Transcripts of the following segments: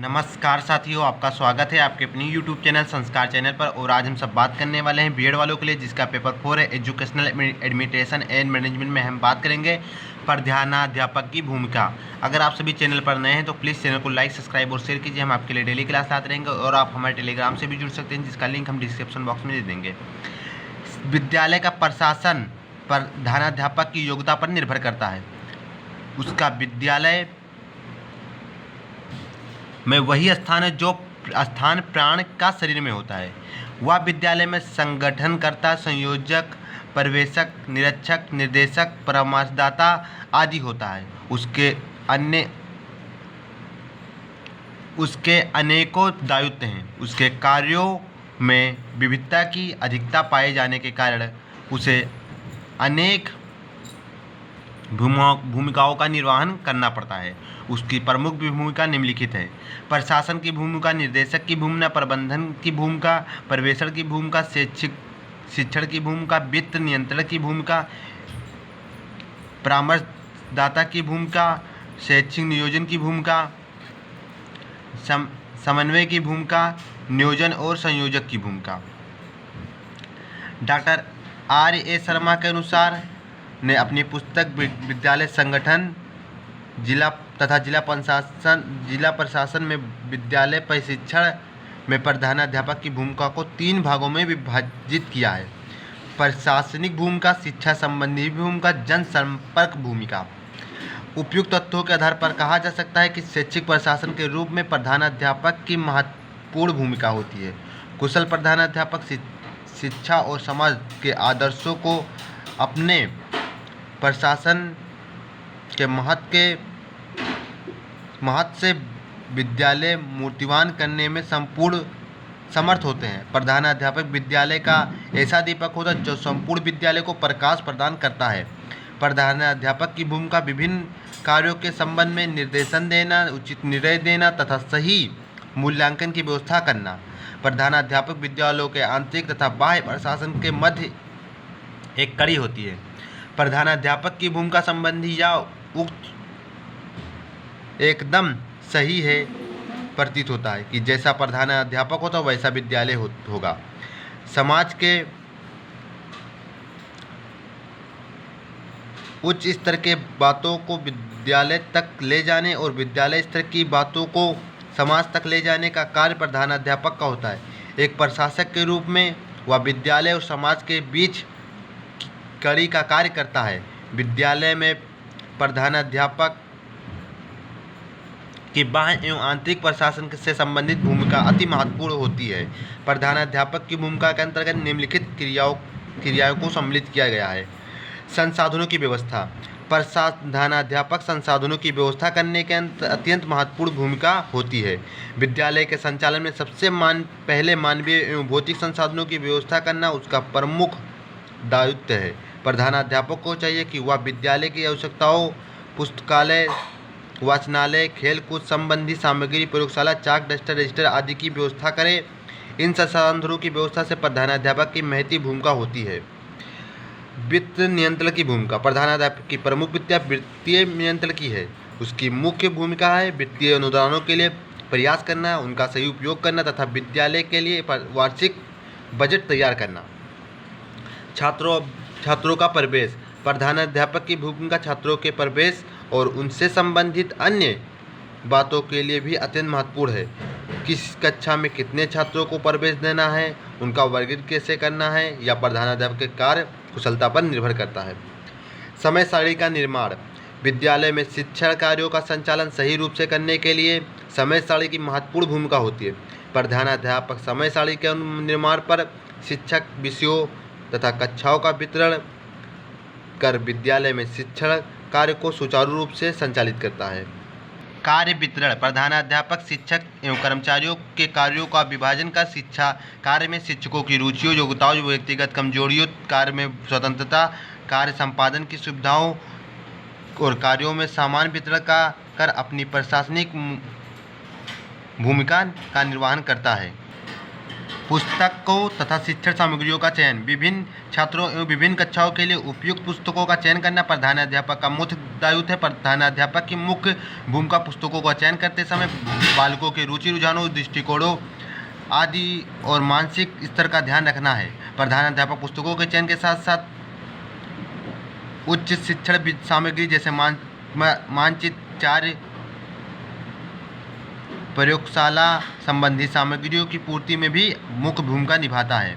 नमस्कार साथियों, आपका स्वागत है आपके अपनी यूट्यूब चैनल संस्कार चैनल पर। और आज हम सब बात करने वाले हैं बीएड वालों के लिए जिसका पेपर 4 है एजुकेशनल एडमिनिस्ट्रेशन एंड मैनेजमेंट में हम बात करेंगे प्रधानाध्यापक की भूमिका। अगर आप सभी चैनल पर नए हैं तो प्लीज़ चैनल को लाइक, सब्सक्राइब और शेयर कीजिए। हम आपके लिए डेली क्लास लाते रहेंगे और आप हमारे टेलीग्राम से भी जुड़ सकते हैं जिसका लिंक हम डिस्क्रिप्शन बॉक्स में दे देंगे। विद्यालय का प्रशासन प्रधानाध्यापक की योग्यता पर निर्भर करता है। उसका विद्यालय में वही स्थान है जो स्थान प्राण का शरीर में होता है। वह विद्यालय में संगठनकर्ता, संयोजक, पर्यवेक्षक, निरीक्षक, निर्देशक, परामर्शदाता आदि होता है। उसके अनेकों दायित्व हैं। उसके कार्यों में विविधता की अधिकता पाए जाने के कारण उसे अनेक भूमिकाओं का निर्वहन करना पड़ता है। उसकी प्रमुख भूमिका निम्नलिखित है: प्रशासन की भूमिका, निर्देशक की भूमिका, प्रबंधन की भूमिका, पर्यवेक्षण की भूमिका, शिक्षण की भूमिका, वित्त नियंत्रण की भूमिका, परामर्शदाता की भूमिका, शैक्षिक नियोजन की भूमिका, समन्वय की भूमिका, नियोजन और संयोजक की भूमिका। Doctor R.A. शर्मा के अनुसार ने अपनी पुस्तक विद्यालय संगठन जिला प्रशासन में विद्यालय प्रशिक्षण में प्रधानाध्यापक की भूमिका को 3 भागों में विभाजित किया है: प्रशासनिक भूमिका, शिक्षा संबंधी भूमिका, जनसंपर्क भूमिका। उपयुक्त तथ्यों के आधार पर कहा जा सकता है कि शैक्षिक प्रशासन के रूप में प्रधानाध्यापक की महत्वपूर्ण भूमिका होती है। कुशल प्रधानाध्यापक शिक्षा और समाज के आदर्शों को अपने प्रशासन के महत्व से विद्यालय मूर्तिमान करने में संपूर्ण समर्थ होते हैं। प्रधानाध्यापक विद्यालय का ऐसा दीपक होता है जो संपूर्ण विद्यालय को प्रकाश प्रदान करता है। प्रधानाध्यापक की भूमिका विभिन्न कार्यों के संबंध में निर्देशन देना, उचित निर्णय देना तथा सही मूल्यांकन की व्यवस्था करना। प्रधानाध्यापक विद्यालयों के आंतरिक तथा बाह्य प्रशासन के मध्य एक कड़ी होती है। प्रधानाध्यापक की भूमिका संबंधी या उक्त एकदम सही है प्रतीत होता है कि जैसा प्रधानाध्यापक होता है वैसा विद्यालय होगा। समाज के उच्च स्तर के बातों को विद्यालय तक ले जाने और विद्यालय स्तर की बातों को समाज तक ले जाने का कार्य प्रधानाध्यापक का होता है। एक प्रशासक के रूप में वह विद्यालय और समाज के बीच कड़ी का कार्य करता है। विद्यालय में प्रधानाध्यापक की बाह्य एवं आंतरिक प्रशासन से संबंधित भूमिका अति महत्वपूर्ण होती है। प्रधानाध्यापक की भूमिका के अंतर्गत निम्नलिखित क्रियाओं को सम्मिलित किया गया है: संसाधनों की व्यवस्था। प्रधानाध्यापक संसाधनों की व्यवस्था करने के अत्यंत महत्वपूर्ण भूमिका होती है। विद्यालय के संचालन में सबसे पहले मानवीय एवं भौतिक संसाधनों की व्यवस्था करना उसका प्रमुख दायित्व है। प्रधानाध्यापक को चाहिए कि वह विद्यालय की आवश्यकताओं, पुस्तकालय, वाचनालय, खेलकूद संबंधी सामग्री, प्रयोगशाला, चाक, डस्टर, रजिस्टर आदि की व्यवस्था करें। इन संसाधनों की व्यवस्था से प्रधानाध्यापक की महती भूमिका होती है। वित्त नियंत्रण की भूमिका। प्रधानाध्यापक की प्रमुख वित्तीय नियंत्रण की है। उसकी मुख्य भूमिका है वित्तीय अनुदानों के लिए प्रयास करना, उनका सही उपयोग करना तथा विद्यालय के लिए वार्षिक बजट तैयार करना। छात्रों का प्रवेश। प्रधानाध्यापक की भूमिका छात्रों के प्रवेश और उनसे संबंधित अन्य बातों के लिए भी अत्यंत महत्वपूर्ण है। किस कक्षा में कितने छात्रों को प्रवेश देना है, उनका वर्गीकरण कैसे करना है, या प्रधानाध्यापक के कार्य कुशलता पर निर्भर करता है। समय सारणी का निर्माण। विद्यालय में शिक्षण कार्यों का संचालन सही रूप से करने के लिए समय सारणी की महत्वपूर्ण भूमिका होती है। प्रधानाध्यापक समय सारणी के निर्माण पर शिक्षक विषयों तथा कक्षाओं का वितरण कर विद्यालय में शिक्षण कार्य को सुचारू रूप से संचालित करता है। कार्य वितरण। प्रधानाध्यापक शिक्षक एवं कर्मचारियों के कार्यों का विभाजन कर शिक्षा कार्य में शिक्षकों की रुचियों, योग्यताओं, व्यक्तिगत कमजोरियों, कार्य में स्वतंत्रता, कार्य संपादन की सुविधाओं और कार्यों में समान वितरण कर अपनी प्रशासनिक भूमिका का निर्वहन करता है। पुस्तकों तथा शिक्षण सामग्रियों का चयन। विभिन्न छात्रों एवं विभिन्न कक्षाओं के लिए उपयुक्त पुस्तकों का चयन करना प्रधानाध्यापक का मुख्य दायित्व है। प्रधानाध्यापक की मुख्य भूमिका पुस्तकों का चयन करते समय बालकों के रुचि, रुझानों, दृष्टिकोणों आदि और मानसिक स्तर का ध्यान रखना है। प्रधानाध्यापक पुस्तकों के चयन के साथ साथ उच्च शिक्षण सामग्री जैसे मानचित्र, प्रयोगशाला संबंधी सामग्रियों की पूर्ति में भी मुख्य भूमिका निभाता है।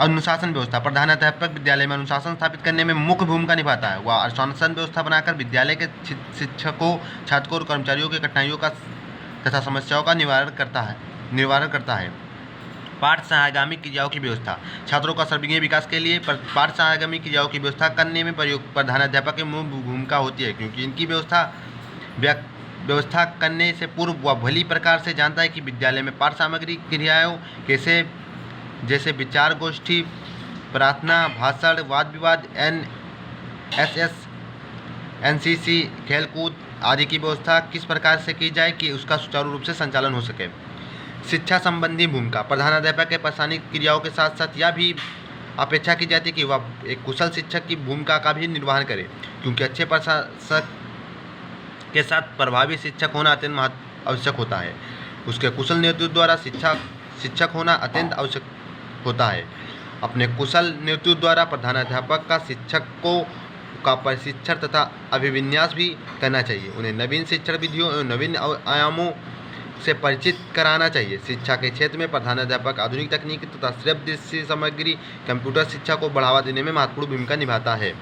अनुशासन व्यवस्था। प्रधानाध्यापक विद्यालय में अनुशासन स्थापित करने में मुख्य भूमिका निभाता है। वह अनुशासन व्यवस्था बनाकर विद्यालय के शिक्षकों, छात्रों और कर्मचारियों की कठिनाइयों का तथा समस्याओं का निवारण करता है। पाठ सहायगामी क्रियाओं की व्यवस्था। छात्रों का सर्वांगीण विकास के लिए पाठ सहायगामी क्रियाओं की व्यवस्था करने में प्रधानाध्यापक की मुख्य भूमिका होती है, क्योंकि इनकी व्यवस्था करने से पूर्व वह भली प्रकार से जानता है कि विद्यालय में पाठ सामग्री क्रियाओं कैसे जैसे विचार गोष्ठी, प्रार्थना, भाषण, वाद विवाद, NSS, NCC, खेलकूद आदि की व्यवस्था किस प्रकार से की जाए कि उसका सुचारू रूप से संचालन हो सके। शिक्षा संबंधी भूमिका। प्रधानाध्यापक के प्रासंगिक क्रियाओं के साथ साथ यह भी अपेक्षा की जाती है कि वह एक कुशल शिक्षक की भूमिका का भी निर्वहन करे, क्योंकि अच्छे प्रशासक के साथ प्रभावी शिक्षक होना अत्यंत आवश्यक होता है। उसके कुशल नेतृत्व द्वारा शिक्षक होना अत्यंत आवश्यक होता है। अपने कुशल नेतृत्व द्वारा प्रधानाध्यापक का शिक्षकों का प्रशिक्षण तथा अभिविन्यास भी करना चाहिए। उन्हें नवीन शिक्षण विधियों एवं नवीन आयामों से परिचित कराना चाहिए। शिक्षा के क्षेत्र में प्रधानाध्यापक आधुनिक तकनीक तथा श्रव्य दृश्य सामग्री, कंप्यूटर शिक्षा को बढ़ावा देने में महत्वपूर्ण भूमिका निभाता है।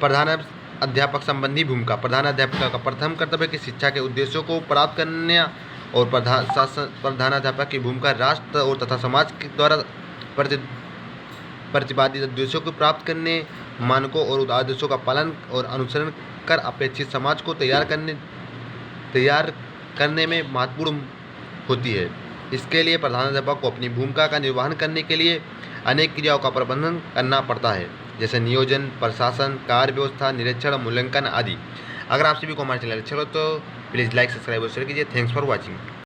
प्रधानाध्यापक संबंधी भूमिका। प्रधानाध्यापक का प्रथम कर्तव्य की शिक्षा के उद्देश्यों को प्राप्त करने और प्रधानाध्यापक की भूमिका राष्ट्र और तथा समाज के द्वारा प्रतिपादित उद्देश्यों को प्राप्त करने, मानकों और आदेशों का पालन और अनुसरण कर अपेक्षित समाज को तैयार करने में महत्वपूर्ण होती है। इसके लिए प्रधानाध्यापक को अपनी भूमिका का निर्वहन करने के लिए अनेक क्रियाओं का प्रबंधन करना पड़ता है, जैसे नियोजन, प्रशासन, कार्य व्यवस्था, निरीक्षण, मूल्यांकन आदि। अगर आप सभी को हमारे चैनल अच्छा लगे तो प्लीज़ लाइक, सब्सक्राइब और शेयर कीजिए। Thanks for watching.